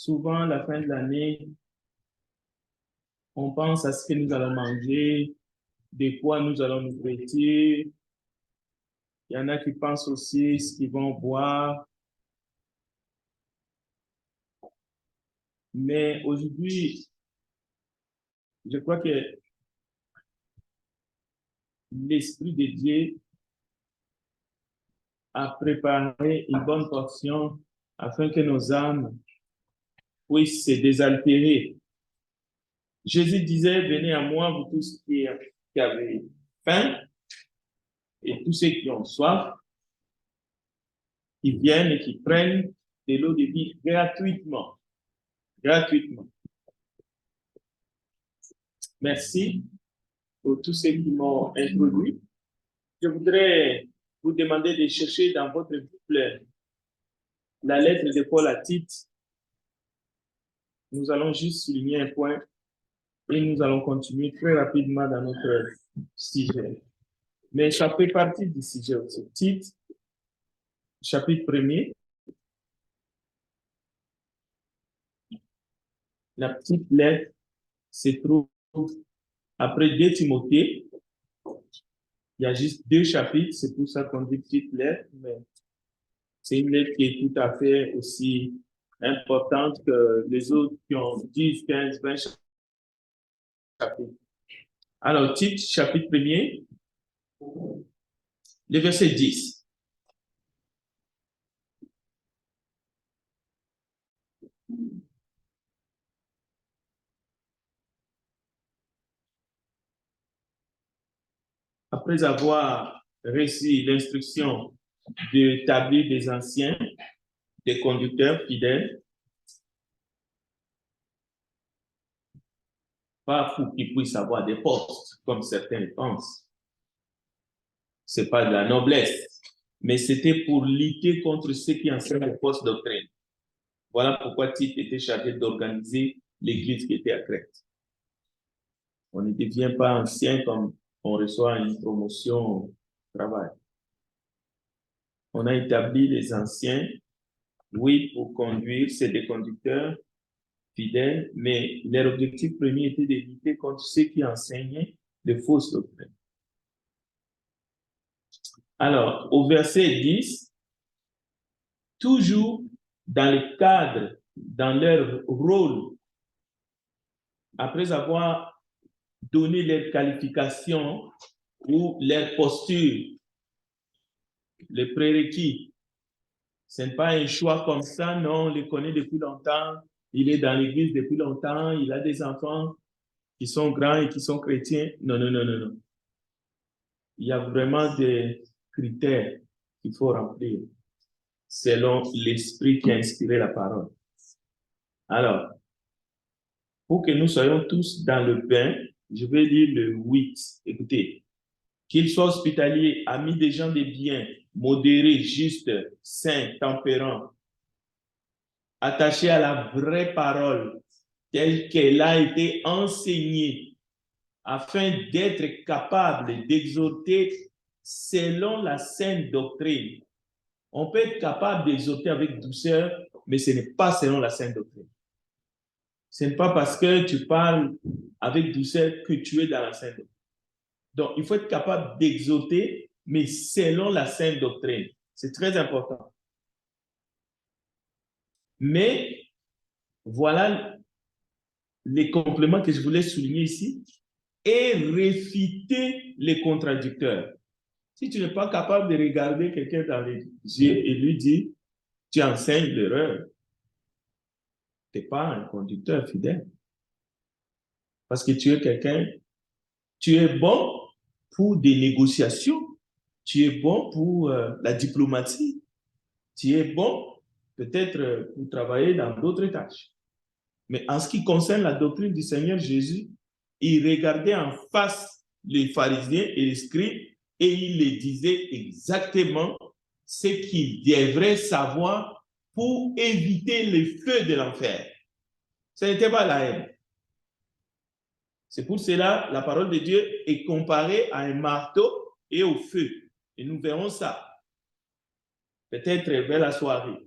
Souvent, à la fin de l'année, on pense à ce que nous allons manger, de quoi nous allons nous vêtir. Il y en a qui pensent aussi à ce qu'ils vont boire. Mais aujourd'hui, je crois que l'Esprit de Dieu a préparé une bonne portion afin que nos âmes puissent se désaltérer. Jésus disait, venez à moi, vous tous qui avez faim et tous ceux qui ont soif, qui viennent et qui prennent de l'eau de vie gratuitement. Gratuitement. Merci pour tous ceux qui m'ont introduit. Je voudrais vous demander de chercher dans votre Bible la lettre de Paul à Tite. Nous allons juste souligner un point et nous allons continuer très rapidement dans notre sujet. Mais ça fait partie du sujet aussi. Tite, chapitre 1er. La petite lettre se trouve après 2 Timothée. Il y a juste 2 chapitres, c'est pour ça qu'on dit petite lettre, mais c'est une lettre qui est tout à fait aussi importante que les autres qui ont 10, 15, 20 chapitres. Alors, Tite, chapitre 1er, le verset 10. Après avoir reçu l'instruction d'établir des anciens, des conducteurs fidèles, pas pour qu'ils puissent avoir des postes, comme certains le pensent. C'est pas de la noblesse, mais c'était pour lutter contre ceux qui enseignent les fausses doctrines. Voilà pourquoi Tite était chargé d'organiser l'église qui était à Crète. On ne devient pas ancien comme on reçoit une promotion au travail. On a établi les anciens, oui, pour conduire, c'est des conducteurs fidèles, mais leur objectif premier était de lutter contre ceux qui enseignaient les fausses doctrines. Alors, au verset 10, toujours dans le cadre, dans leur rôle, après avoir donné leurs qualifications ou leur posture, les prérequis, ce n'est pas un choix comme ça, non, on le connaît depuis longtemps, il est dans l'église depuis longtemps, il a des enfants qui sont grands et qui sont chrétiens. Non, non, non, non, non. Il y a vraiment des critères qu'il faut remplir selon l'esprit qui a inspiré la parole. Alors, pour que nous soyons tous dans le bain, je vais lire le 8. Écoutez, qu'il soit hospitalier, ami des gens de bien, modéré, juste, saint, tempérant, attaché à la vraie parole telle qu'elle a été enseignée, afin d'être capable d'exhorter selon la sainte doctrine. On peut être capable d'exhorter avec douceur, mais ce n'est pas selon la sainte doctrine. Ce n'est pas parce que tu parles avec douceur que tu es dans la sainte doctrine. Donc, il faut être capable d'exhorter, mais selon la sainte doctrine. C'est très important. Mais, voilà les compléments que je voulais souligner ici, et réfuter les contradicteurs. Si tu n'es pas capable de regarder quelqu'un dans les yeux et lui dire, tu enseignes l'erreur, tu n'es pas un conducteur fidèle. Parce que tu es quelqu'un, tu es bon pour des négociations, tu es bon pour la diplomatie, tu es bon peut-être pour travailler dans d'autres tâches. Mais en ce qui concerne la doctrine du Seigneur Jésus, il regardait en face les pharisiens et les scribes et il les disait exactement ce qu'ils devraient savoir pour éviter le feu de l'enfer. Ce n'était pas la haine. C'est pour cela la parole de Dieu est comparée à un marteau et au feu. Et nous verrons ça peut-être vers la soirée.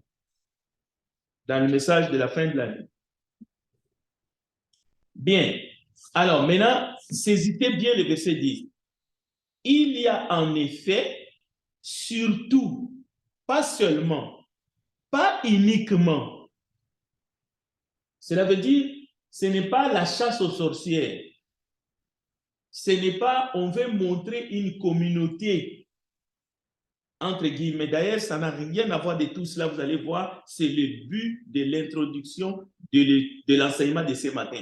dans le message de la fin de l'année. Bien. Alors, maintenant, saisissez bien le verset 10. Il y a en effet, surtout, pas seulement, pas uniquement. Cela veut dire, ce n'est pas la chasse aux sorcières. Ce n'est pas, on veut montrer une communauté, entre guillemets. D'ailleurs, ça n'a rien à voir de tout cela. Vous allez voir, c'est le but de l'introduction de l'enseignement de ce matin.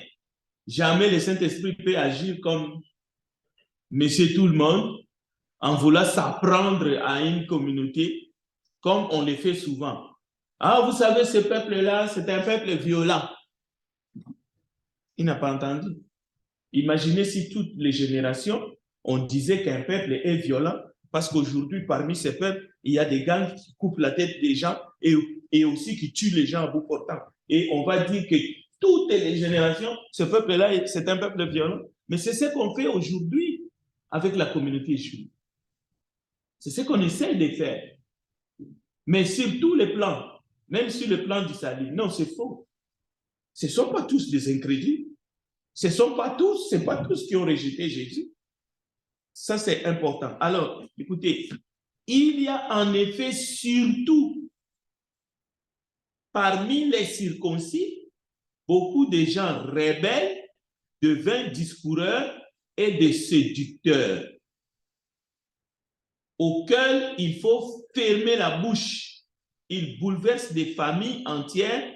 Jamais le Saint-Esprit peut agir comme Monsieur tout le monde en voulant s'apprendre à une communauté comme on le fait souvent. Ah, vous savez, ce peuple-là, c'est un peuple violent. Il n'a pas entendu. Imaginez si toutes les générations, on disait qu'un peuple est violent, parce qu'aujourd'hui, parmi ces peuples, il y a des gangs qui coupent la tête des gens et aussi qui tuent les gens à bout portant. Et on va dire que toutes les générations, ce peuple-là, c'est un peuple violent. Mais c'est ce qu'on fait aujourd'hui avec la communauté juive. C'est ce qu'on essaie de faire. Mais sur tous les plans, même sur le plan du salut, non, c'est faux. Ce ne sont pas tous des incrédules. Ce sont pas tous, c'est pas tous qui ont rejeté Jésus. Ça, c'est important. Alors, écoutez, il y a en effet surtout parmi les circoncis beaucoup de gens rebelles, de vains discoureurs et de séducteurs auxquels il faut fermer la bouche. Ils bouleversent des familles entières,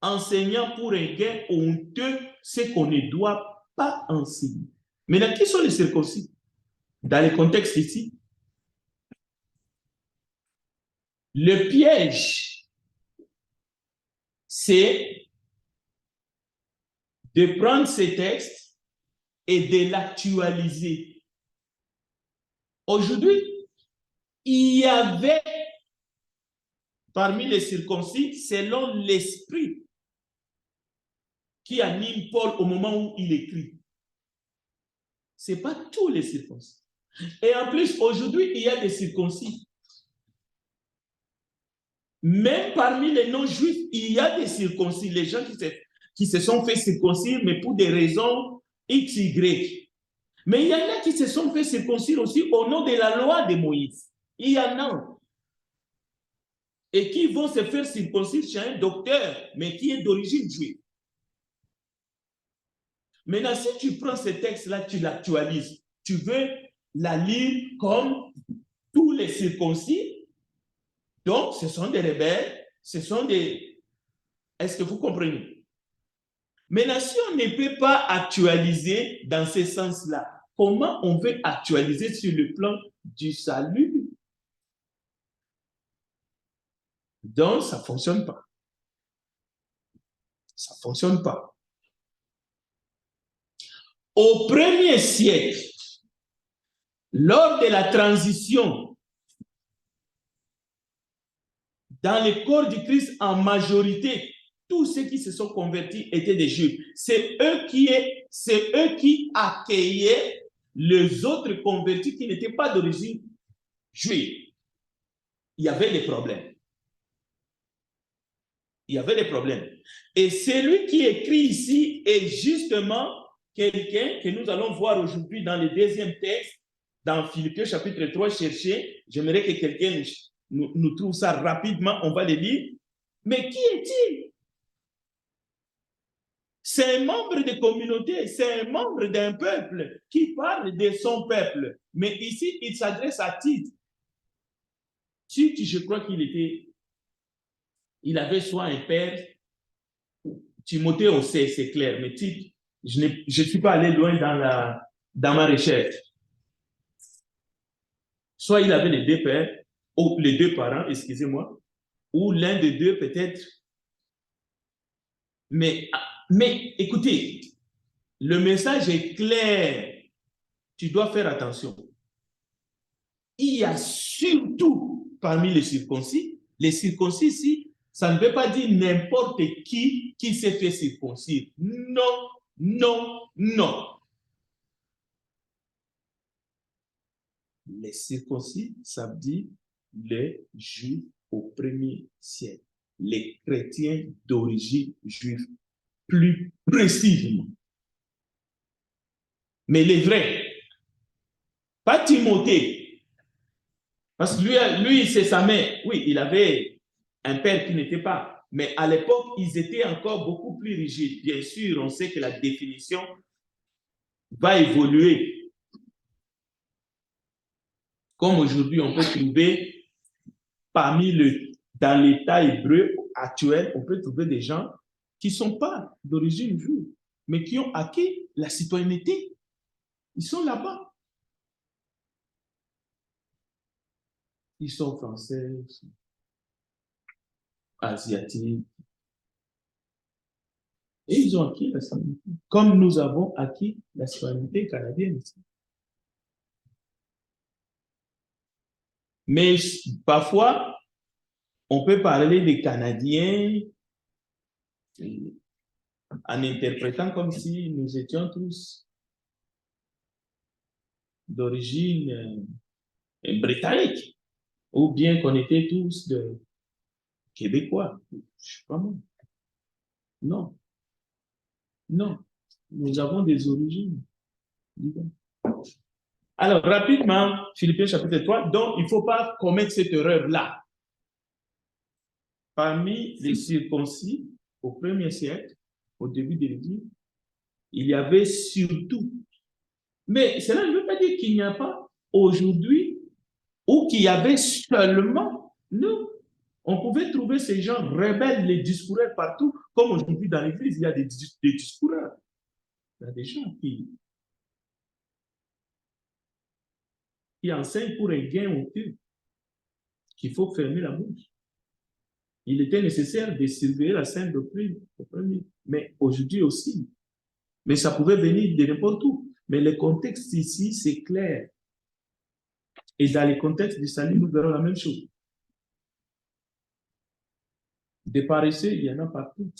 enseignant pour un gain honteux ce qu'on ne doit pas enseigner. Maintenant, qui sont les circoncis? Dans le contexte ici, le piège, c'est de prendre ces textes et de l'actualiser. Aujourd'hui, il y avait parmi les circoncis, selon l'esprit qui anime Paul au moment où il écrit. Ce n'est pas tous les circoncis. Et en plus, aujourd'hui, il y a des circoncis. Même parmi les non-juifs, il y a des circoncis. Les gens qui se sont fait circoncire, mais pour des raisons X, Y. Mais il y en a qui se sont fait circoncire aussi au nom de la loi de Moïse. Il y en a. Et qui vont se faire circoncire chez un docteur, mais qui est d'origine juive. Maintenant, si tu prends ce texte-là, tu l'actualises. Tu veux la lire comme tous les circoncis. Donc, ce sont des rebelles, ce sont des... Est-ce que vous comprenez? Maintenant, si on ne peut pas actualiser dans ce sens-là, comment on veut actualiser sur le plan du salut? Donc, ça ne fonctionne pas. Ça ne fonctionne pas. Au premier siècle, lors de la transition, dans le corps du Christ, en majorité, tous ceux qui se sont convertis étaient des Juifs. C'est eux qui accueillaient les autres convertis qui n'étaient pas d'origine juive. Il y avait des problèmes. Il y avait des problèmes. Et celui qui écrit ici est justement quelqu'un que nous allons voir aujourd'hui dans le deuxième texte, dans Philippiens chapitre 3, chercher. J'aimerais que quelqu'un nous trouve ça rapidement, on va le lire. Mais qui est-il? C'est un membre de communauté, c'est un membre d'un peuple qui parle de son peuple. Mais ici, il s'adresse à Tite. Tite, je crois il avait soit un père, Timothée, on sait, c'est clair, mais Tite, je ne suis pas allé loin dans ma recherche. Soit il avait les deux pères, ou les deux parents, excusez-moi, ou l'un des deux peut-être. Mais écoutez, le message est clair. Tu dois faire attention. Il y a surtout parmi les circoncis ici, ça ne veut pas dire n'importe qui s'est fait circoncire. Non, non, non. Les circoncis, ça veut dire les Juifs au premier siècle. les chrétiens d'origine juive, plus précisément. Mais les vrais, pas Timothée, parce que lui c'est sa mère. Oui, il avait un père qui n'était pas. Mais à l'époque, ils étaient encore beaucoup plus rigides. Bien sûr, on sait que la définition va évoluer. Comme aujourd'hui, on peut trouver dans l'état hébreu actuel, on peut trouver des gens qui ne sont pas d'origine juive, mais qui ont acquis la citoyenneté. Ils sont là-bas. Ils sont français, asiatiques. Et ils ont acquis la citoyenneté, comme nous avons acquis la citoyenneté canadienne ici. Mais parfois, on peut parler des Canadiens en interprétant comme si nous étions tous d'origine britannique, ou bien qu'on était tous de Québécois. Je sais pas moi. Non, non. Nous avons des origines. Alors, rapidement, Philippiens chapitre 3, donc il ne faut pas commettre cette erreur-là. Parmi les circoncis, au 1er siècle, au début de l'Église, il y avait surtout. Mais cela ne veut pas dire qu'il n'y a pas aujourd'hui ou qu'il y avait seulement. Non. On pouvait trouver ces gens rebelles, les discoureurs partout, comme aujourd'hui dans l'Église, il y a des discoureurs. Il y a des gens qui enseignent pour un gain obtus, qu'il faut fermer la bouche. Il était nécessaire de surveiller la sainte doctrine au premier, mais aujourd'hui aussi. Mais ça pouvait venir de n'importe où. Mais le contexte ici, c'est clair. Et dans le contexte du salut, nous verrons la même chose. Des paresseux, il y en a partout.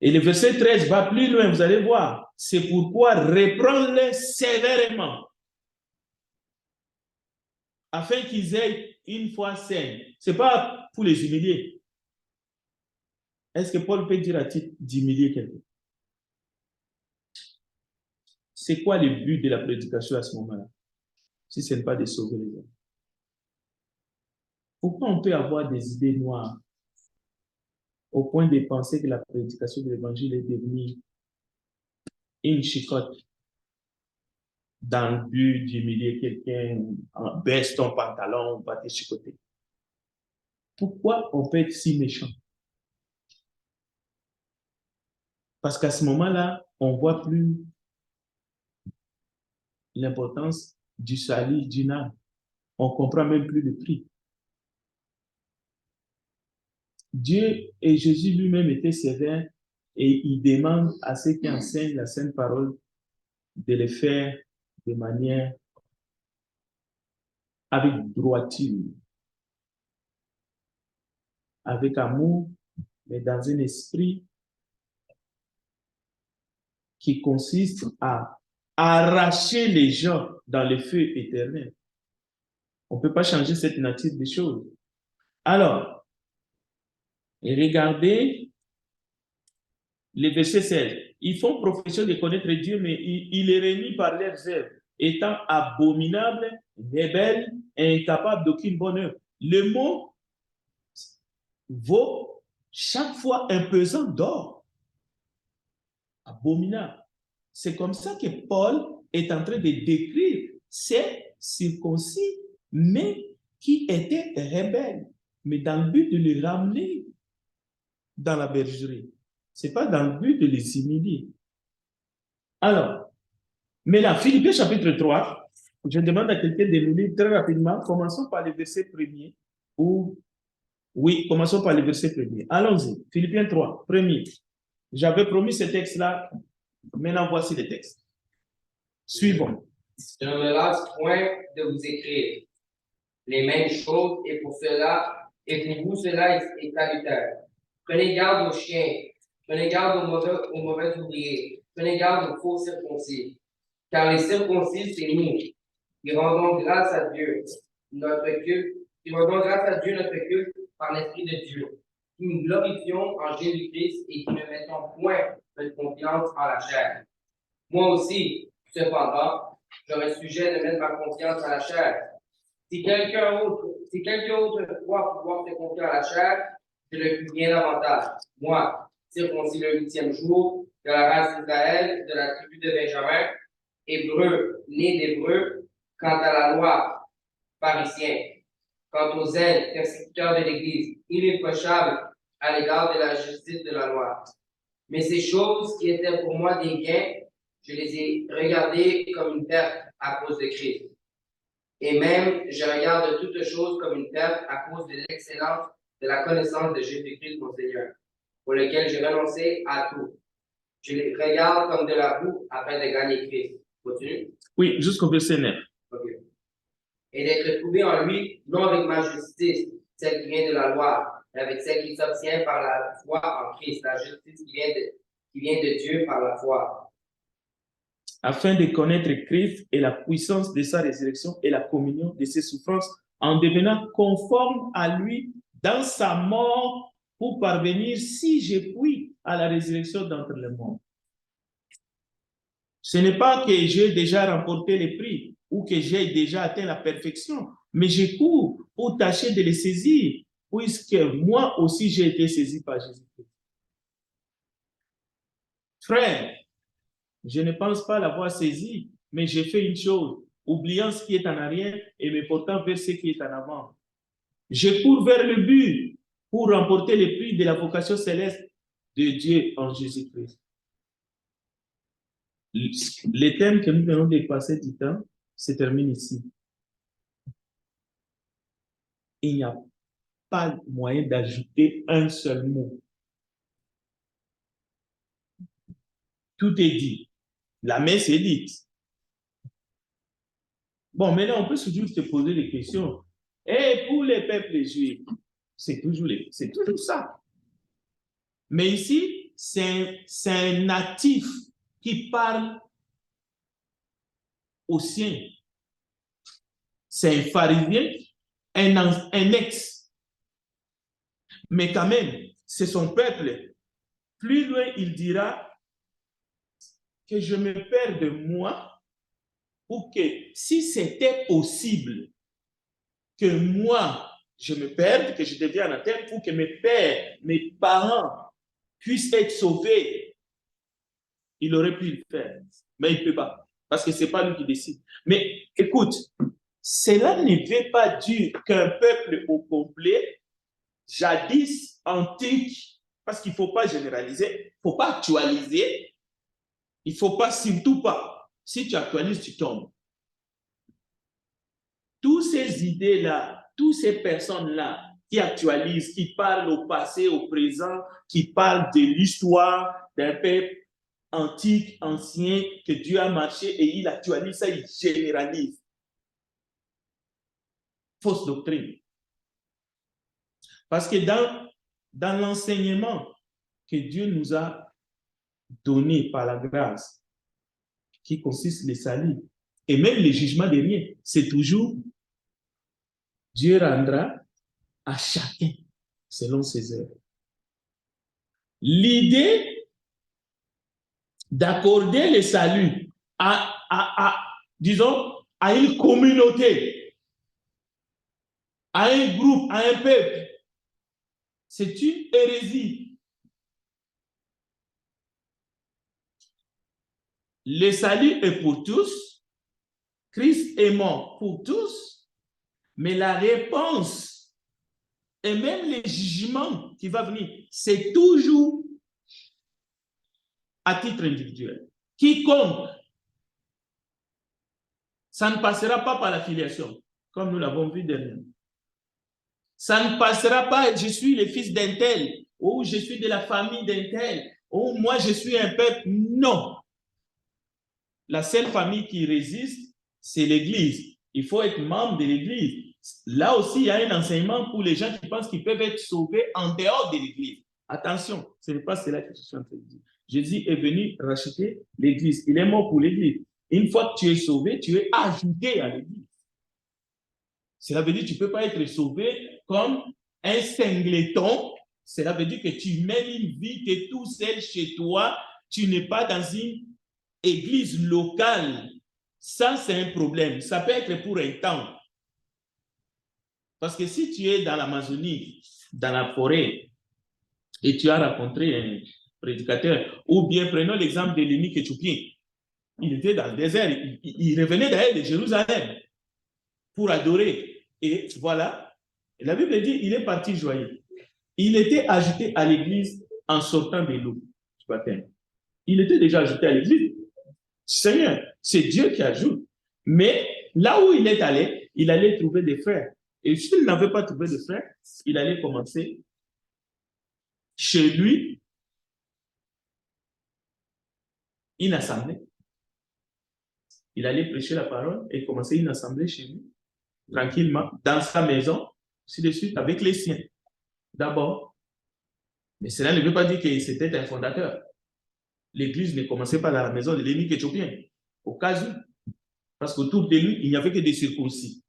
Et le verset 13 va plus loin, vous allez voir. C'est pourquoi reprends-les sévèrement, afin qu'ils aient une foi saine. Ce n'est pas pour les humilier. Est-ce que Paul peut dire à titre d'humilier quelqu'un? C'est quoi le but de la prédication à ce moment-là? Si ce n'est pas de sauver les hommes. Pourquoi on peut avoir des idées noires au point de penser que la prédication de l'évangile est devenue une chicotte dans le but d'humilier quelqu'un, baisse ton pantalon, on va te chicoter? Pourquoi on peut être si méchant? Parce qu'à ce moment-là, on ne voit plus l'importance du salut d'une âme. On ne comprend même plus le prix. Dieu et Jésus lui-même étaient sévères et il demande à ceux qui enseignent la sainte parole de le faire de manière avec droiture, avec amour, mais dans un esprit qui consiste à arracher les gens dans le feu éternel. On ne peut pas changer cette nature des choses. Alors, regardez le verset 16. Ils font profession de connaître Dieu, mais il les réunit par leurs œuvres, étant abominables, rebelles et incapables d'aucune bonne œuvre. Le mot vaut chaque fois un pesant d'or. Abominable. C'est comme ça que Paul est en train de décrire ces circoncis, mais qui étaient rebelles, mais dans le but de les ramener dans la bergerie. Ce n'est pas dans le but de les humilier. Alors, mais là, Philippiens chapitre 3, je demande à quelqu'un de nous lire très rapidement. Commençons par le verset premier. Oui, commençons par le verset premier. Allons-y. Philippiens 3, premier. J'avais promis ce texte-là. Maintenant, voici le texte. Suivons. Je ne me lasse point de vous écrire les mêmes choses, et pour vous, cela est salutaire. Prenez garde aux chiens, prenez garde aux mauvais ouvriers, prenez garde aux faux circoncis. Car les circoncis, c'est nous, qui rendons grâce à Dieu, notre culte Qui rendons grâce à Dieu notre culte par l'Esprit de Dieu, qui nous glorifions en Jésus-Christ et qui ne mettons point notre confiance en la chair. Moi aussi, cependant, j'aurais sujet de mettre ma confiance en la chair. Si quelqu'un autre croit pouvoir se confier en la chair, je le puis bien davantage. Moi, circoncis le 8e jour, de la race d'Israël, de la tribu de Benjamin, hébreu, né d'hébreu, quant à la loi, pharisien, quant aux zèles, persécuteurs de l'Église, irréprochables à l'égard de la justice de la loi. Mais ces choses qui étaient pour moi des gains, je les ai regardées comme une perte à cause de Christ. Et même, je regarde toutes choses comme une perte à cause de l'excellence de la connaissance de Jésus-Christ, mon Seigneur, pour lequel j'ai renoncé à tout. Je les regarde comme de la boue afin de gagner Christ. Continue. Oui, jusqu'au verset 9. Okay. Et d'être trouvé en lui, non avec ma justice, celle qui vient de la loi, mais avec celle qui s'obtient par la foi en Christ, la justice qui vient de Dieu par la foi. Afin de connaître Christ et la puissance de sa résurrection et la communion de ses souffrances, en devenant conforme à lui dans sa mort, pour parvenir, si je puis, à la résurrection d'entre les morts. Ce n'est pas que j'ai déjà remporté les prix ou que j'ai déjà atteint la perfection, mais je cours pour tâcher de les saisir, puisque moi aussi j'ai été saisi par Jésus-Christ. Frère, je ne pense pas l'avoir saisi, mais j'ai fait une chose, oubliant ce qui est en arrière et me portant vers ce qui est en avant. Je cours vers le but pour remporter le prix de la vocation céleste de Dieu en Jésus-Christ. Les thèmes que nous venons de passer du temps se terminent ici. Il n'y a pas moyen d'ajouter un seul mot. Tout est dit. La messe est dite. Bon, maintenant, on peut toujours se poser des questions. Et pour les peuples juifs, c'est toujours ça. Mais ici, c'est un natif qui parle aux siens. C'est un pharisien, un ex. Mais quand même, c'est son peuple. Plus loin, il dira que je me perds de moi pour que, si c'était possible, que moi, je me perde, que je devienne anathème, pour que mes parents puissent être sauvés, il aurait pu le faire. Mais il ne peut pas, parce que ce n'est pas lui qui décide. Mais écoute, cela ne veut pas dire qu'un peuple au complet, jadis, antique, parce qu'il ne faut pas généraliser, il ne faut pas actualiser, il ne faut pas, surtout pas. Si tu actualises, tu tombes. Toutes ces idées-là, toutes ces personnes-là qui actualisent, qui parlent au passé, au présent, qui parlent de l'histoire d'un peuple antique, ancien, que Dieu a marché et il actualise ça, il généralise. Fausse doctrine. Parce que dans l'enseignement que Dieu nous a donné par la grâce, qui consiste le salut, et même le jugement de rien, c'est toujours Dieu rendra à chacun selon ses œuvres. L'idée d'accorder le salut disons, à une communauté, à un groupe, à un peuple, c'est une hérésie. Le salut est pour tous, Christ est mort pour tous, mais la réponse et même le jugement qui va venir, c'est toujours à titre individuel. Quiconque, ça ne passera pas par la filiation, comme nous l'avons vu dernièrement. Ça ne passera pas, je suis le fils d'un tel, ou je suis de la famille d'un tel, ou moi je suis un peuple. Non. La seule famille qui résiste, c'est l'Église. Il faut être membre de l'Église. Là aussi, il y a un enseignement pour les gens qui pensent qu'ils peuvent être sauvés en dehors de l'Église. Attention, ce n'est pas cela que je suis en train de dire. Jésus est venu racheter l'Église. Il est mort pour l'Église. Une fois que tu es sauvé, tu es ajouté à l'Église. Cela veut dire que tu ne peux pas être sauvé comme un singleton. Cela veut dire que tu mènes une vie, tu es tout seul chez toi, tu n'es pas dans une église locale. Ça, c'est un problème. Ça peut être pour un temps. Parce que si tu es dans l'Amazonie, dans la forêt, et tu as rencontré un prédicateur, ou bien prenons l'exemple de Lémi Ketchoupien, il était dans le désert, il revenait d'ailleurs de Jérusalem pour adorer. Et voilà, la Bible dit, il est parti joyeux. Il était ajouté à l'église en sortant de l'eau du baptême. Il était déjà ajouté à l'église. Seigneur, c'est Dieu qui ajoute. Mais là où il est allé, il allait trouver des frères. Et s'il n'avait pas trouvé de frères, il allait commencer chez lui une assemblée. Il allait prêcher la parole et commencer une assemblée chez lui, tranquillement, dans sa maison, ainsi de suite, avec les siens. D'abord. Mais cela ne veut pas dire que c'était un fondateur. L'église ne commençait pas dans la maison de Lémi Ketchoupien, au cas où. Parce qu'autour de lui, il n'y avait que des circoncis.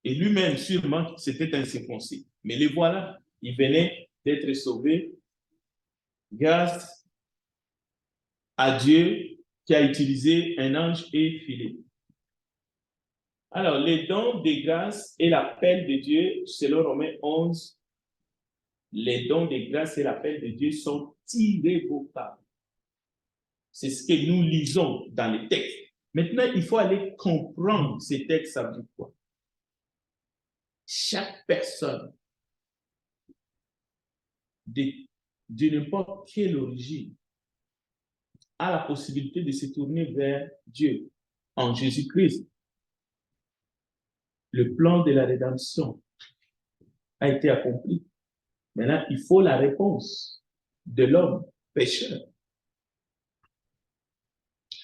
Et lui-même, sûrement, c'était un circoncis. Mais les voilà, il venait d'être sauvé grâce à Dieu qui a utilisé un ange et filé. Alors, les dons de grâce et l'appel de Dieu, selon Romains 11, les dons de grâce et l'appel de Dieu sont irrévocables. C'est ce que nous lisons dans les textes. Maintenant, il faut aller comprendre ces textes, ça veut dire quoi? Chaque personne de n'importe quelle origine a la possibilité de se tourner vers Dieu en Jésus-Christ. Le plan de la rédemption a été accompli. Maintenant, il faut la réponse de l'homme pécheur.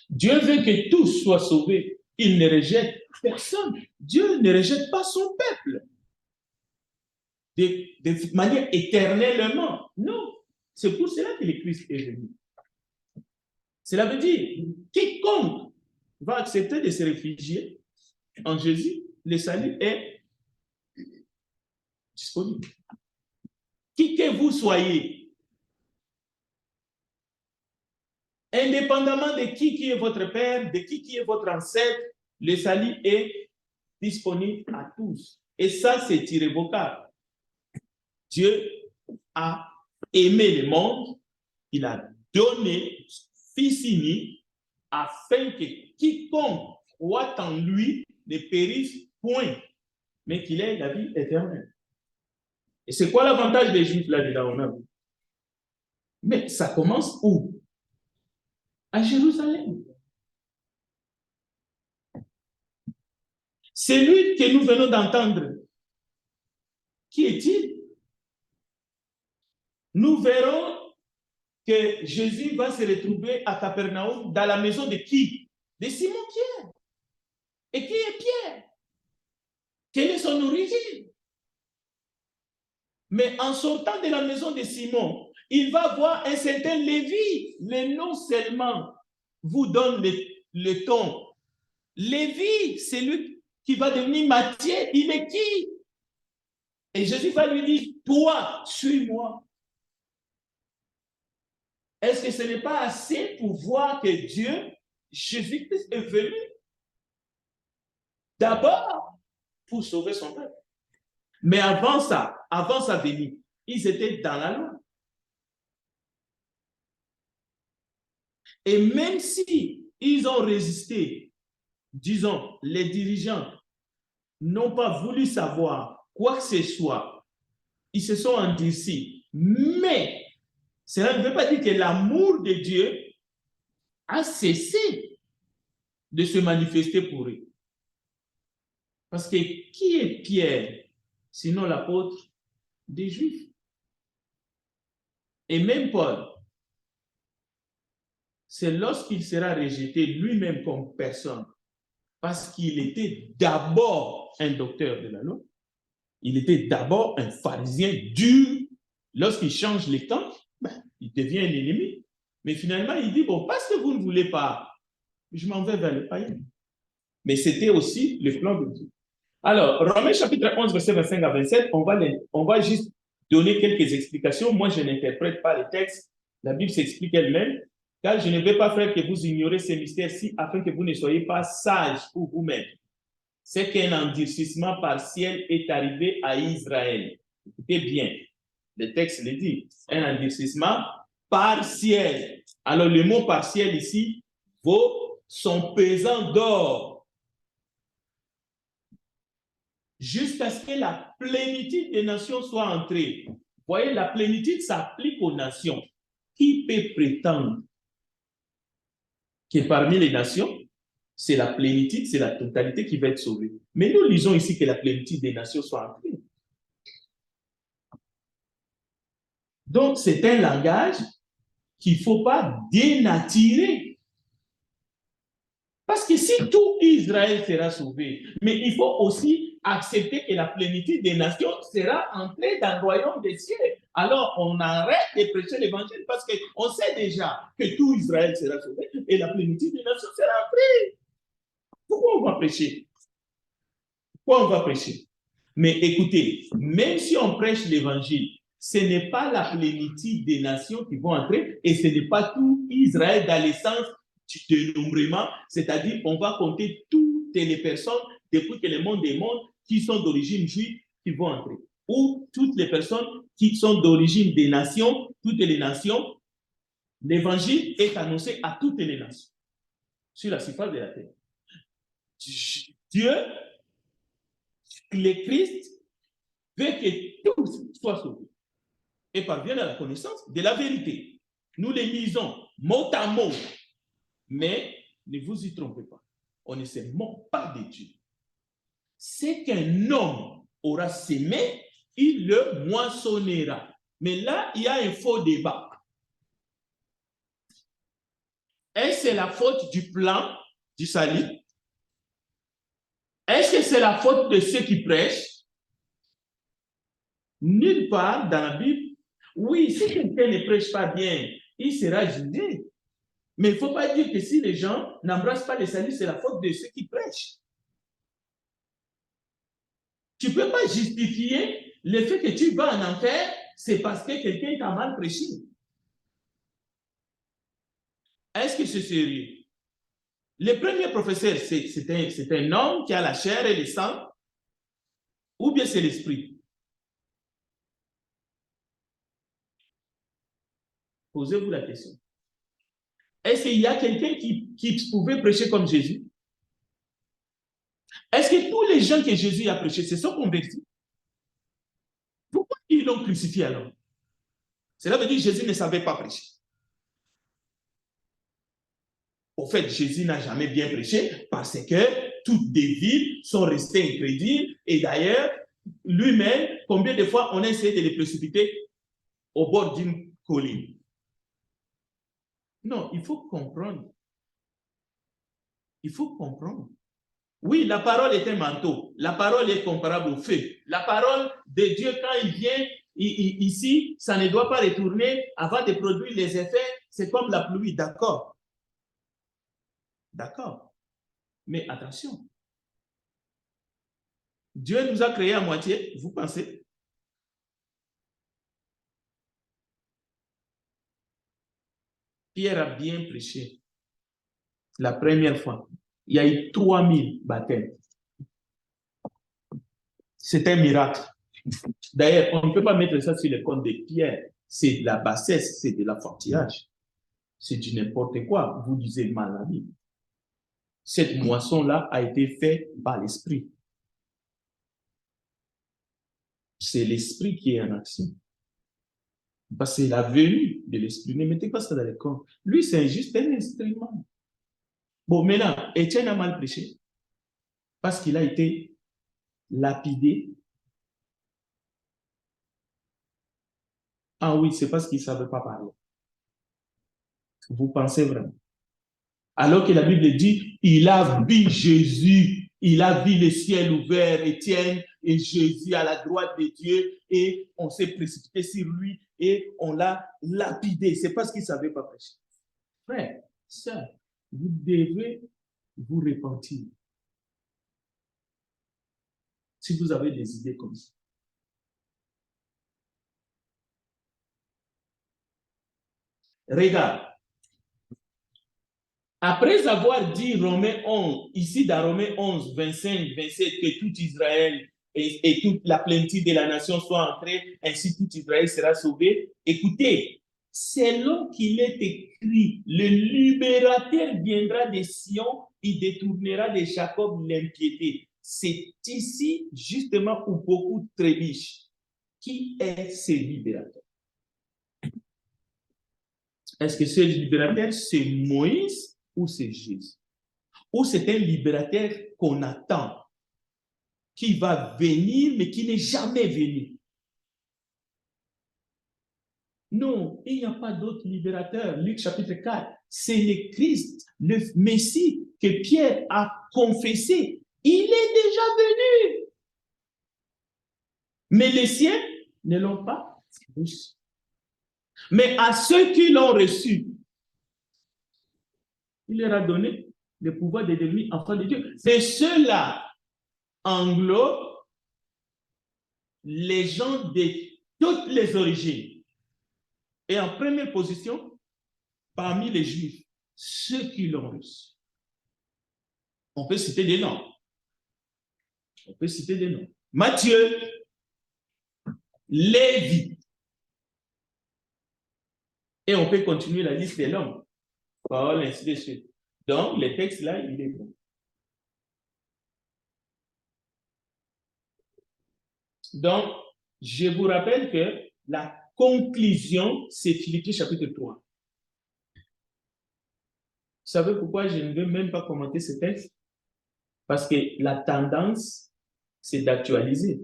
Dieu veut que tous soient sauvés. Il ne rejette personne. Dieu ne rejette pas son peuple de manière éternellement. Non. C'est pour cela que le Christ est venu. Cela veut dire, quiconque va accepter de se réfugier en Jésus, le salut est disponible. Qui que vous soyez, indépendamment de qui est votre père, de qui est votre ancêtre, le salut est disponible à tous. Et ça, c'est irrévocable. Dieu a aimé le monde, il a donné Fils unique afin que quiconque croit en lui ne périsse point, mais qu'il ait la vie éternelle. Et c'est quoi l'avantage des Juifs là-dedans? Mais ça commence où? À Jérusalem. Celui que nous venons d'entendre, qui est-il? Nous verrons que Jésus va se retrouver à Capernaum dans la maison de qui? De Simon-Pierre. Et qui est Pierre? Quelle est son origine? Mais en sortant de la maison de Simon, il va voir un certain Lévi. Le nom seulement vous donne le ton. Lévi, c'est lui qui va devenir Matthieu. Il est qui? Et Jésus va lui dire, toi, suis-moi. Est-ce que ce n'est pas assez pour voir que Dieu, Jésus-Christ est venu d'abord pour sauver son peuple? Mais avant ça, avant sa venue, ils étaient dans la loi. Et même si ils ont résisté, disons, les dirigeants n'ont pas voulu savoir quoi que ce soit, ils se sont endurcis. Mais cela ne veut pas dire que l'amour de Dieu a cessé de se manifester pour eux. Parce que qui est Pierre, sinon l'apôtre des Juifs? Et même Paul, c'est lorsqu'il sera rejeté lui-même comme personne, parce qu'il était d'abord un docteur de la loi, il était d'abord un pharisien dur. Lorsqu'il change les temps, il devient un ennemi. Mais finalement, il dit, bon, parce que vous ne voulez pas, je m'en vais vers les païens. Mais c'était aussi le plan de Dieu. Alors, Romains chapitre 11, verset 25 à 27, on va juste donner quelques explications. Moi, je n'interprète pas les textes. La Bible s'explique elle-même. Car je ne vais pas faire que vous ignorez ces mystères-ci afin que vous ne soyez pas sages pour vous-même. C'est qu'un endurcissement partiel est arrivé à Israël. Écoutez bien, le texte le dit. Un endurcissement partiel. Alors, le mot partiel ici vaut son pesant d'or. Jusqu'à ce que la plénitude des nations soit entrée. Vous voyez, la plénitude s'applique aux nations. Qui peut prétendre que parmi les nations, c'est la plénitude, c'est la totalité qui va être sauvée? Mais nous lisons ici que la plénitude des nations soit entrée. Donc, c'est un langage qu'il ne faut pas dénaturer. Parce que si tout Israël sera sauvé, mais il faut aussi accepter que la plénitude des nations sera entrée dans le royaume des cieux. Alors, on arrête de prêcher l'évangile parce qu'on sait déjà que tout Israël sera sauvé et la plénitude des nations sera entrée. Pourquoi on va prêcher? Pourquoi on va prêcher? Mais écoutez, même si on prêche l'évangile, ce n'est pas la plénitude des nations qui vont entrer et ce n'est pas tout Israël dans le sens du dénombrement, c'est-à-dire on va compter toutes les personnes depuis que le monde est monde qui sont d'origine juive qui vont entrer. Ou toutes les personnes qui sont d'origine des nations, toutes les nations, l'évangile est annoncé à toutes les nations sur la surface de la terre. Dieu, le Christ, veut que tous soient sauvés et parviennent à la connaissance de la vérité. Nous les lisons mot à mot, mais ne vous y trompez pas. On ne se moque pas de Dieu. C'est qu'un homme aura sémé, il le moissonnera. Mais là, il y a un faux débat. Est-ce que c'est la faute du plan du salut? Est-ce que c'est la faute de ceux qui prêchent? Nulle part dans la Bible. Oui, si quelqu'un ne prêche pas bien, il sera jugé. Mais il ne faut pas dire que si les gens n'embrassent pas le salut, c'est la faute de ceux qui prêchent. Tu ne peux pas justifier le fait que tu vas en enfer, c'est parce que quelqu'un t'a mal prêché. Est-ce que c'est sérieux? Le premier professeur, c'est un homme qui a la chair et le sang, ou bien c'est l'esprit? Posez-vous la question. Est-ce qu'il y a quelqu'un qui pouvait prêcher comme Jésus? Est-ce que tous les gens que Jésus a prêchés se sont convertis? Pourquoi ils l'ont crucifié alors? Cela veut dire que Jésus ne savait pas prêcher. Au fait, Jésus n'a jamais bien prêché parce que toutes des villes sont restées incrédules et d'ailleurs, lui-même, combien de fois on a essayé de les précipiter au bord d'une colline? Non, il faut comprendre. Il faut comprendre. Oui, la parole est un manteau. La parole est comparable au feu. La parole de Dieu, quand il vient ici, ça ne doit pas retourner avant de produire les effets. C'est comme la pluie, d'accord? D'accord. Mais attention. Dieu nous a créés à moitié, vous pensez? Pierre a bien prêché. La première fois, il y a eu 3000 baptêmes. C'est un miracle. D'ailleurs, on ne peut pas mettre ça sur le compte de Pierre. C'est de la bassesse, c'est de l'enfantillage. C'est du n'importe quoi. Vous lisez mal la Bible. Cette moisson-là a été faite par l'Esprit. C'est l'Esprit qui est en action. Parce que c'est la venue de l'Esprit. Ne mettez pas ça dans le compte. Lui, c'est juste un instrument. Bon, maintenant, Étienne a mal prêché parce qu'il a été lapidé. Ah oui, c'est parce qu'il ne savait pas parler. Vous pensez vraiment? Alors que la Bible dit, il a vu Jésus, il a vu le ciel ouvert, Étienne et Jésus à la droite de Dieu, et on s'est précipité sur lui et on l'a lapidé. C'est parce qu'il ne savait pas prêcher. Frère, sœur, vous devez vous repentir. si vous avez des idées comme ça. Regarde. Après avoir dit Romains 11, ici dans Romains 11, 25, 27, que tout Israël et toute la plénitude de la nation soit entrée, ainsi tout Israël sera sauvé. Écoutez, selon qu'il est écrit, le libérateur viendra de Sion, il détournera de Jacob l'impiété. C'est ici justement où beaucoup trébuchent. Qui est ce libérateur? Est-ce que ce libérateur, c'est Moïse ou c'est Jésus? Ou c'est un libérateur qu'on attend, qui va venir, mais qui n'est jamais venu? Non, il n'y a pas d'autre libérateur. Luc chapitre 4, c'est le Christ, le Messie que Pierre a confessé. Il est déjà venu. Mais les siens ne l'ont pas reçu. Mais à ceux qui l'ont reçu, il leur a donné le pouvoir de devenir enfants de Dieu. Et ceux-là englobent les gens de toutes les origines. Et en première position, parmi les Juifs, ceux qui l'ont reçu. On peut citer des noms. On peut citer des noms. Matthieu, Lévi. Et on peut continuer la liste des noms. Paul, ainsi de suite. Donc, le texte là, il est bon. Donc, je vous rappelle que la conclusion, c'est Philippiens chapitre 3. Vous savez pourquoi je ne veux même pas commenter ce texte? Parce que la tendance, c'est d'actualiser.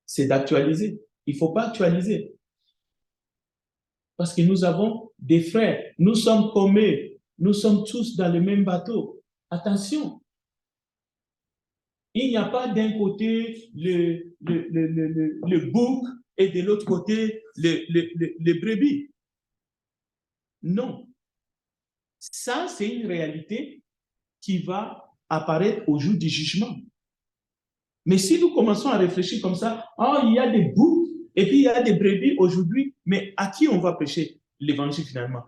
C'est d'actualiser. Il ne faut pas actualiser. Parce que nous avons des frères. Nous sommes comme eux. Nous sommes tous dans le même bateau. Attention. Il n'y a pas d'un côté le bouc et de l'autre côté le brebis. Non. Ça, c'est une réalité qui va apparaître au jour du jugement. Mais si nous commençons à réfléchir comme ça, oh, il y a des boucs et puis il y a des brebis aujourd'hui, mais à qui on va prêcher l'évangile finalement?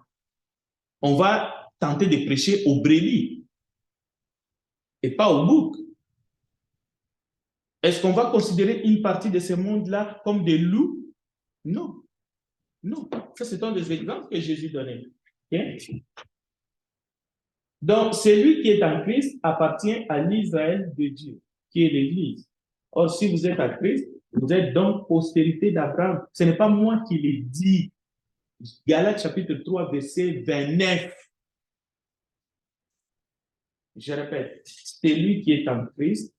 On va tenter de prêcher aux brebis et pas aux boucs. Est-ce qu'on va considérer une partie de ce monde-là comme des loups? Non. Non. Ça, c'est un des exemples que Jésus donnait. Okay? Donc, celui qui est en Christ appartient à l'Israël de Dieu, qui est l'Église. Or, si vous êtes en Christ, vous êtes donc postérité d'Abraham. Ce n'est pas moi qui l'ai dit. Galates chapitre 3, verset 29. Je répète, celui qui est en Christ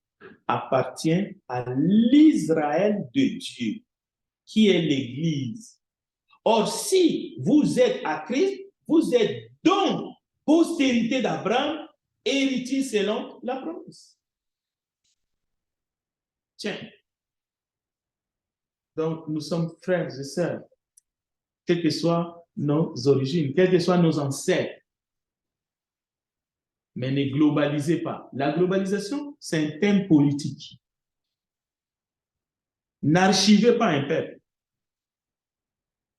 appartient à l'Israël de Dieu, qui est l'Église. Or, si vous êtes à Christ, vous êtes donc postérité d'Abraham, héritier selon la promesse. Tiens. Donc, nous sommes frères et sœurs, quelles que soient nos origines, quels que soient nos ancêtres. Mais ne globalisez pas. La globalisation, c'est un thème politique. N'archivez pas un peuple.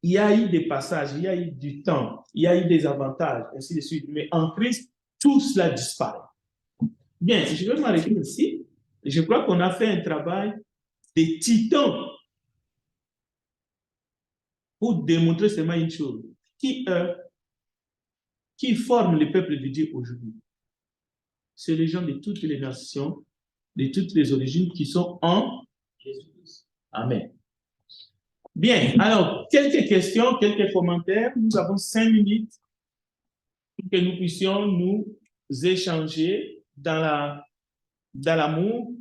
Il y a eu des passages, il y a eu du temps, il y a eu des avantages, ainsi de suite. Mais en Christ, tout cela disparaît. Bien, je vais m'arrêter ici. Je crois qu'on a fait un travail de titan pour démontrer seulement une chose. Qui forme le peuple de Dieu aujourd'hui? C'est les gens de toutes les nations, de toutes les origines qui sont en Jésus. Amen. Bien, alors, quelques questions, quelques commentaires. Nous avons 5 minutes pour que nous puissions nous échanger dans l'amour,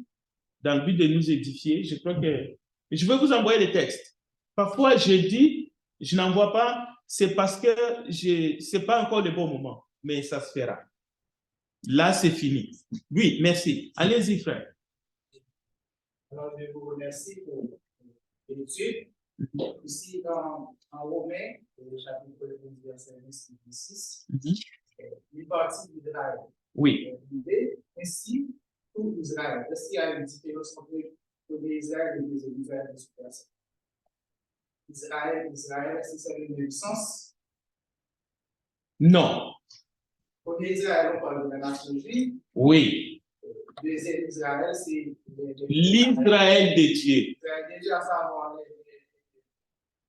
dans le but de nous édifier. Je crois que je vais vous envoyer les textes. Parfois, je dis, je n'envoie pas, c'est parce que ce n'est pas encore le bon moment, mais ça se fera. Là, c'est fini. Oui, merci. Allez-y, frère. Alors, je vous remercie pour l'étude. Ici, en Romains, le chapitre 11, verset 6, il partit d'Israël. Oui. Ainsi, tout Israël? Est-ce qu'il y a une différence entre Israël et les Israël de ce verset? Israël, est-ce que ça a le même sens? Non. Pour Israël, on parle de la nation juive. Oui. Deuxième Israël, c'est l'Israël de Dieu. Déjà, ça va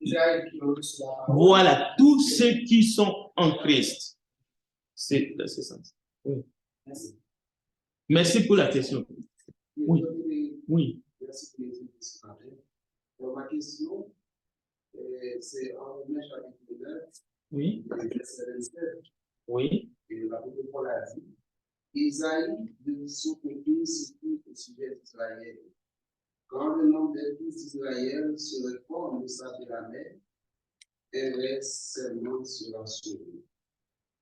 Israël qui ont reçu la parole. Voilà, tous ceux qui sont en Christ. C'est dans ce sens. Oui. Merci. Merci pour la question. Oui. Oui. Merci pour les questions. Donc, ma question, c'est en Romains chapitre 9, Oui. verset 27. Oui. Et l'apôtre Paul a dit, Isaïe de son côté s'écrit au sujet d'Israël. Quand le nom des fils d'Israël se répand au sein de la mer, et reste seulement sera sauvé.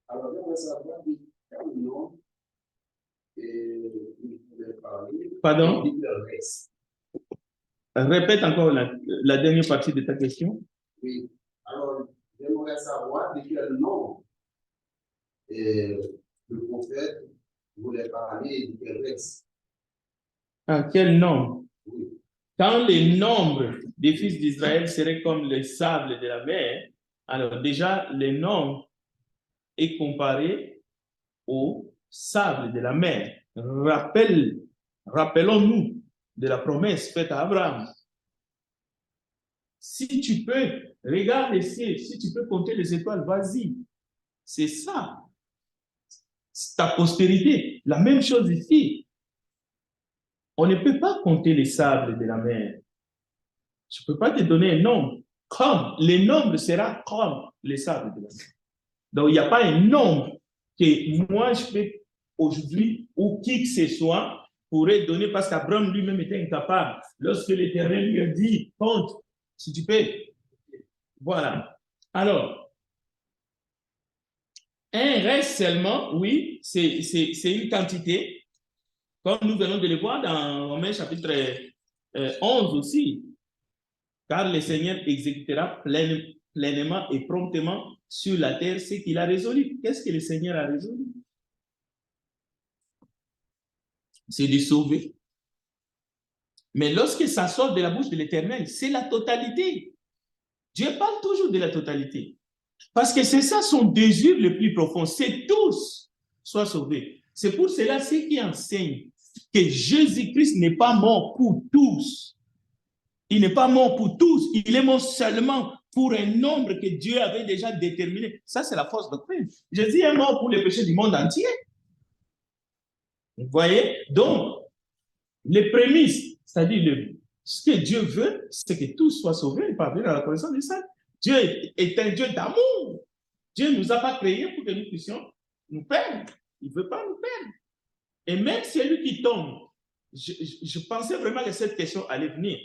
Alors, on va savoir de quel nom il voulait parler. Pardon? Le reste. Répète encore la dernière partie de ta question. Oui. Alors, j'aimerais savoir de quel nom le prophète voulait parler de quel reste. Ah, quel nombre? Oui. Quand le nombre des fils d'Israël serait comme le sable de la mer, alors déjà, le nombre est comparé au sable de la mer. Rappelons-nous de la promesse faite à Abraham. Si tu peux, regarde les cieux, si tu peux compter les étoiles, vas-y. C'est ça. C'est ta postérité. La même chose ici. On ne peut pas compter les sables de la mer. Je ne peux pas te donner un nombre. Comme, le nombre sera comme les sables de la mer. Donc, il n'y a pas un nombre que moi, je peux aujourd'hui, ou qui que ce soit, pourrait donner, parce qu'Abraham lui-même était incapable. Lorsque l'Éternel lui a dit, compte, si tu peux. Voilà. Alors, un reste seulement, oui, c'est une quantité, comme nous venons de le voir dans Romains chapitre 11 aussi. Car le Seigneur exécutera pleinement et promptement sur la terre ce qu'il a résolu. Qu'est-ce que le Seigneur a résolu? C'est de sauver. Mais lorsque ça sort de la bouche de l'Éternel, c'est la totalité. Dieu parle toujours de la totalité. Parce que c'est ça son désir le plus profond, c'est tous soient sauvés. C'est pour cela ceux qui enseignent que Jésus-Christ n'est pas mort pour tous. Il n'est pas mort pour tous, il est mort seulement pour un nombre que Dieu avait déjà déterminé. Ça, c'est la force doctrine. Jésus est mort pour les péchés du monde entier. Vous voyez? Donc, les prémices, c'est-à-dire ce que Dieu veut, c'est que tous soient sauvés et parvenir à la connaissance du saint. Dieu est un Dieu d'amour. Dieu ne nous a pas créés pour que nous puissions nous perdre. Il ne veut pas nous perdre. Et même celui qui tombe, je pensais vraiment que cette question allait venir.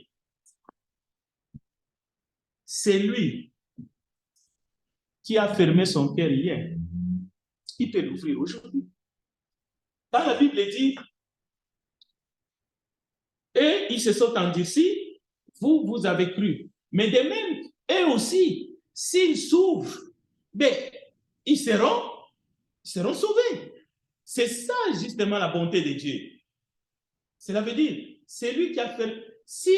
C'est lui qui a fermé son cœur hier. Il peut l'ouvrir aujourd'hui. Quand la Bible dit, et ils se sont endurcis, vous avez cru. Mais de même, eux aussi, s'ils s'ouvrent, ben, ils seront sauvés. C'est ça justement la bonté de Dieu. Cela veut dire, c'est lui qui a fait. Si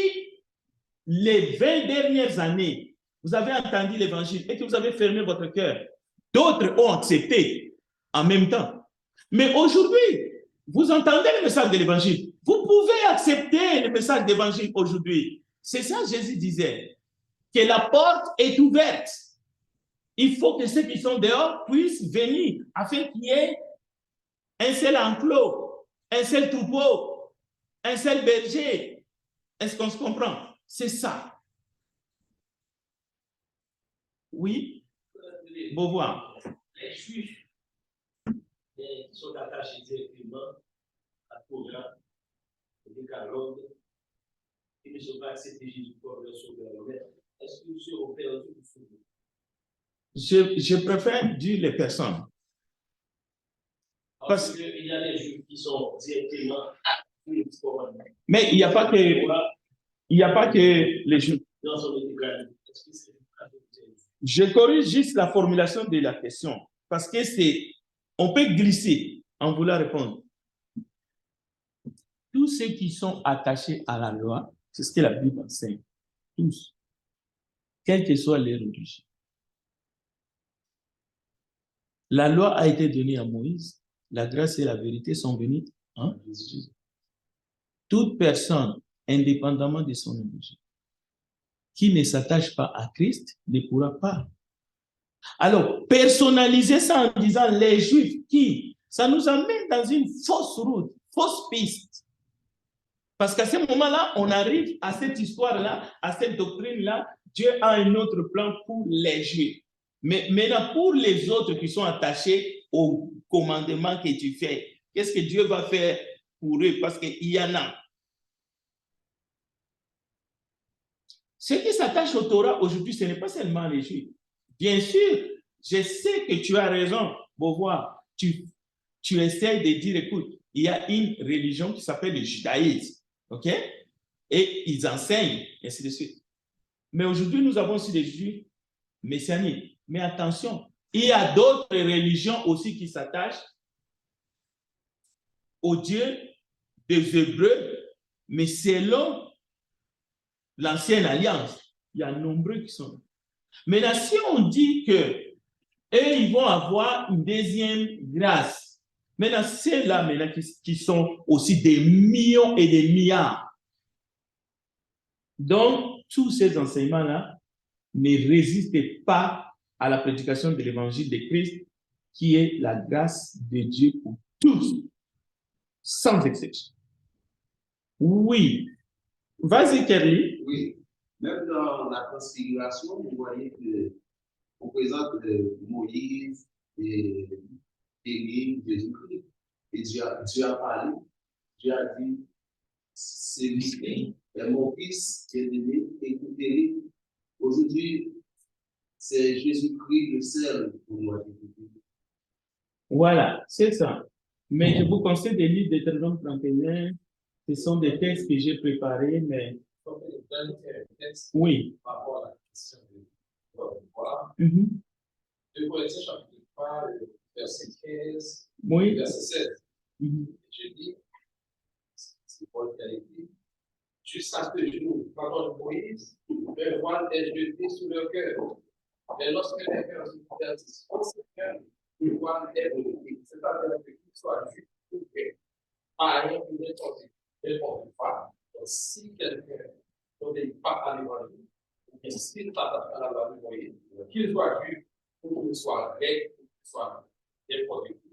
les 20 dernières années, vous avez entendu l'évangile et que vous avez fermé votre cœur, d'autres ont accepté en même temps. Mais aujourd'hui, vous entendez le message de l'évangile. Vous pouvez accepter le message de l'évangile aujourd'hui. C'est ça Jésus disait, que la porte est ouverte. Il faut que ceux qui sont dehors puissent venir afin qu'il y ait un seul enclos, un seul troupeau, un seul berger. Est-ce qu'on se comprend? C'est ça. Oui? Beauvoir. Les Juifs qui sont attachés directement à Torah, au décalogue, qui ne sont pas acceptés Jésus comme leur sauveur. Est-ce qu'ils seront perdus ou sauvés? Je préfère dire les personnes. Parce qu'il y a les Juifs qui sont directement actifs. Mais il n'y a pas que les Juifs. Je corrige juste la formulation de la question parce que on peut glisser en voulant répondre. tous ceux qui sont attachés à la loi, c'est ce que la Bible enseigne, tous, quelle que soit leur religion. La loi a été donnée à Moïse, la grâce et la vérité sont venues en Jésus. Toute personne, indépendamment de son origine, qui ne s'attache pas à Christ ne pourra pas. Alors, personnaliser ça en disant les Juifs qui, ça nous amène dans une fausse route, fausse piste. Parce qu'à ce moment-là, on arrive à cette histoire-là, à cette doctrine-là, Dieu a un autre plan pour les Juifs. Mais maintenant, pour les autres qui sont attachés au commandement que tu fais, qu'est-ce que Dieu va faire pour eux? Parce qu'il y en a. Ceux qui s'attachent au Torah aujourd'hui, ce n'est pas seulement les Juifs. Bien sûr, je sais que tu as raison, Beauvoir. Tu essaies de dire, écoute, il y a une religion qui s'appelle le judaïsme, ok? Et ils enseignent, et ainsi de suite. Mais aujourd'hui, nous avons aussi des Juifs messianiques. Mais attention, il y a d'autres religions aussi qui s'attachent au Dieu des Hébreux, mais selon l'ancienne alliance. Il y a nombreux qui sont là. Maintenant, si on dit que eux, ils vont avoir une deuxième grâce, maintenant, c'est là maintenant qui sont aussi des millions et des milliards. Donc, tous ces enseignements-là ne résistent pas à la prédication de l'évangile de Christ, qui est la grâce de Dieu pour tous, sans exception. Oui. Vas-y, Kerly. Oui. Même dans la transfiguration, vous voyez qu'on présente Moïse et Élie, Jésus-Christ. Et Dieu a parlé. Dieu a dit, c'est lui, est mon fils, bien-aimé, écoutez-le. Aujourd'hui, c'est Jésus-Christ le seul pour moi. Voilà, c'est ça. Mais je vous conseille de lire Deutéronome 31. Ce sont des textes que j'ai préparés, mais... Oui. Par rapport à la question de voilà. Mm-hmm. 2 Corinthiens chapitre 3, verset 15, Oui. verset 16. Mm-hmm. Je dis, c'est Paul qui a écrit, jusqu'à ce jour, pendant Moïse, le voile est jeté sous le cœur. Mais lorsque les cœurs se convertissent au Seigneur, le voile est rejeté. C'est-à-dire que qu'il soit juif ou chrétien, pas rien qui n'est pas. Donc, si quelqu'un n'obéit pas à l'évangile, ou bien s'il s'attache à la loi de Moïse, qu'il soit juif ou qu'il soit grec, ou qu'il soit n'importe qui.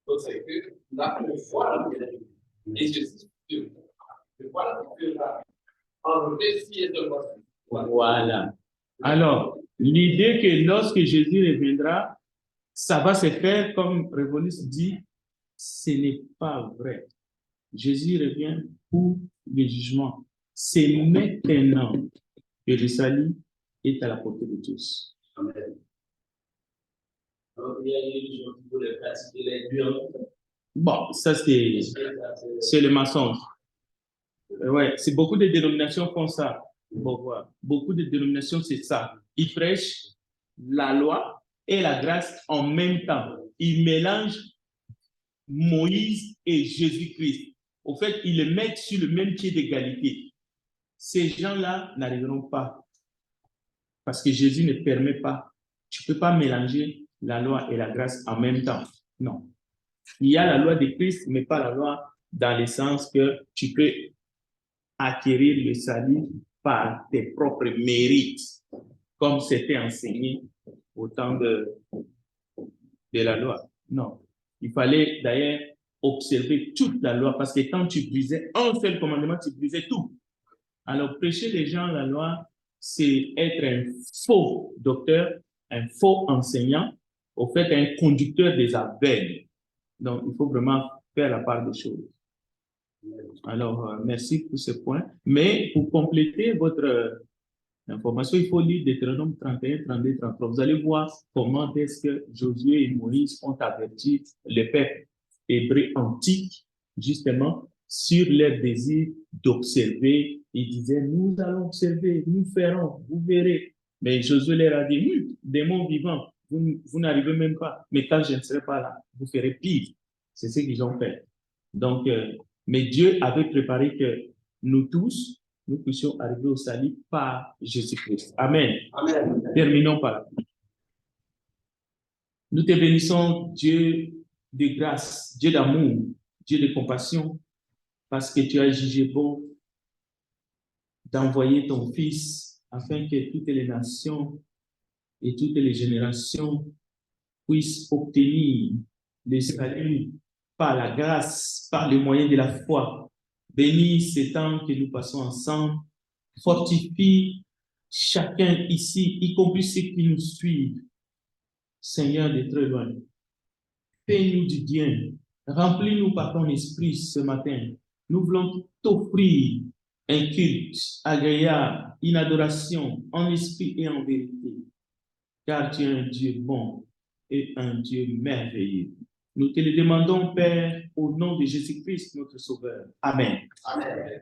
Donc, c'est que là, le voile est rejeté. Et Jésus, le voile qui peut enlever si et seulement. Voilà. Alors, l'idée que lorsque Jésus reviendra, ça va se faire comme Révolus dit, ce n'est pas vrai. Jésus revient pour le jugement. C'est maintenant que le salut est à la portée de tous. Amen. Donc, il y a une religion qui voulait pratiquer les deux. Bon, ça c'est le mensonge. Ouais, c'est beaucoup de dénominations font ça. Bon, voilà. Beaucoup de dénominations, c'est ça. Ils prêchent la loi et la grâce en même temps. Ils mélangent Moïse et Jésus-Christ. Au fait, ils les mettent sur le même pied d'égalité. Ces gens-là n'arriveront pas. Parce que Jésus ne permet pas. Tu ne peux pas mélanger la loi et la grâce en même temps. Non. Il y a la loi de Christ, mais pas la loi dans le sens que tu peux acquérir le salut par tes propres mérites, comme c'était enseigné au temps de la loi. Non. Il fallait d'ailleurs observer toute la loi, parce que quand tu brisais un seul commandement, tu brisais tout. Alors, prêcher les gens la loi, c'est être un faux docteur, un faux enseignant, au fait, un conducteur des aveugles. Donc, il faut vraiment faire la part des choses. Alors, merci pour ce point. Mais pour compléter votre information, il faut lire Deutéronome 31, 32, 33. Vous allez voir comment est-ce que Josué et Moïse ont averti le peuple hébreu antique, justement, sur leur désir d'observer. Ils disaient, nous allons observer, nous ferons, vous verrez. Mais Josué leur a dit, démons vivants, vous n'arrivez même pas. Mais quand je ne serai pas là, vous ferez pire. C'est ce qu'ils ont fait. Donc, Mais Dieu avait préparé que nous tous, nous puissions arriver au salut par Jésus-Christ. Amen. Amen. Terminons par là. Nous te bénissons, Dieu de grâce, Dieu d'amour, Dieu de compassion, parce que tu as jugé bon d'envoyer ton Fils afin que toutes les nations et toutes les générations puissent obtenir le salut par la grâce, par le moyen de la foi. Bénis ces temps que nous passons ensemble, fortifie chacun ici, y compris ceux qui nous suivent, Seigneur de très loin. Fais-nous du bien, remplis-nous par ton esprit ce matin. Nous voulons t'offrir un culte agréable, une adoration en esprit et en vérité, car tu es un Dieu bon et un Dieu merveilleux. Nous te le demandons, Père, au nom de Jésus-Christ, notre Sauveur. Amen. Amen.